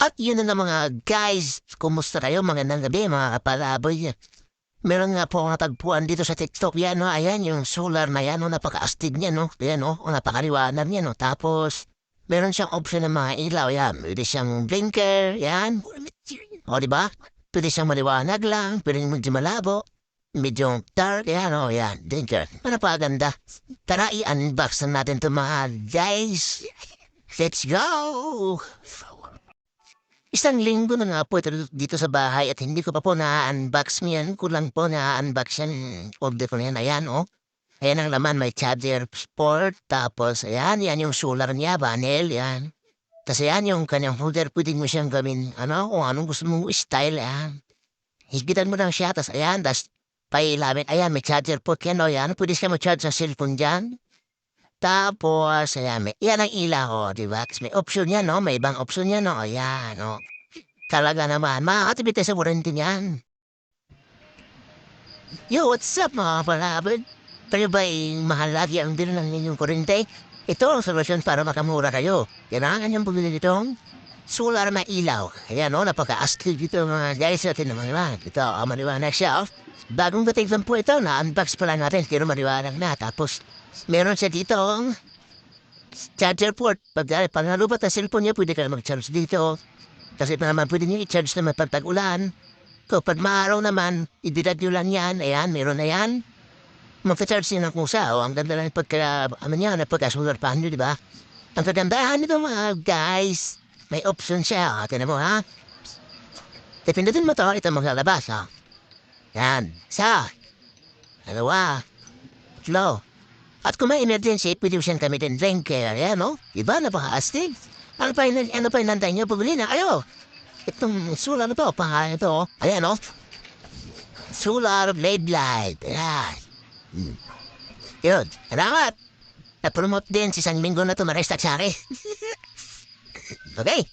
At yun na nga mga guys, kumusta kayo? Magandang gabi mga kapalaboy. Meron nga po akong natagpuan dito sa TikTok yan, no? Ayan, yung solar na yan, no? Napaka-astig niya, no? Ayan, no? Napakaliwanag niya, no? Tapos, meron siyang option ng mga ilaw, yan. Pwede siyang blinker, yan. O, di ba? Pwede siyang maliwanag lang, pwede medyo malabo. Medyo dark, yan, o, yan. Blinker. Napakaganda. Tara, i-unbox na natin ito mga guys. Let's go! Isang linggo na nga po ito dito sa bahay at hindi ko pa po na-unbox yan. Kulang po na-unbox yan. Order ko na yan. Ayan, oh. Ayan ang laman. May charger sport. Tapos, ayan. Yan yung solar niya. Panel, yan. Kasi yan yung kanyang holder. Pwede mo siyang gawin, ano, kung anong gusto mong style, yan. Higitan mo lang siya. Tapos, ayan. Tapos, pailamin. Ayan, may charger port yan, oh. Yan. Pwede siya mag-charge sa cellphone dyan. Tapos, ayan, yan ang ilaw, oh, di ba? Tapos may option yan, no? May ibang option yan, no? Ayan, no? Talaga naman, makakatipid tayo sa warranty niyan. Yo, what's up mga palabad? Kayo ba'y mahal lagi ang bilo ng inyong kurente? Ito ang solusyon para makamura kayo. Kailangan niyong bumili nitong solar na ilaw. Ayan, no? Napaka-astig dito mga guys. Ito naman naman. Ito, maliwanag siya, oh. Bagong dating lang po ito, na-unbox pa lang natin, pero maliwanag na. Tapos, meron siya dito, charger port. Pag nalubat ang cellphone niya, pwede ka na mag-charge dito. Kasi pa naman pwede niyo i-charge naman pag tag-ulan. Kapag maaraw naman, ididad nyo lang yan. Ayan, meron na yan. Magka-charge niyo ng kusa. O, ang ganda lang pagka, ano niya, pagka-solar panel, di ba? Ang kagandahan nito mga guys, may option siya. Tinan mo, ha? Pindutin mo to, ito maglalabas, ha? Yan. Isa. Dalawa. Tatlo. At kung may emergency, pwede siyang gamitin blinker. Ayan, no? Diba? Napaka-astig. Ano pa inantay niyo? Pabili na kayo. Itong solar na to, pangalan ito, oh. Ayan, no? Solar blade light. Ayan. Yun. Salamat. Na-promote din si San Mingo na to, Maristak sa akin. Okay.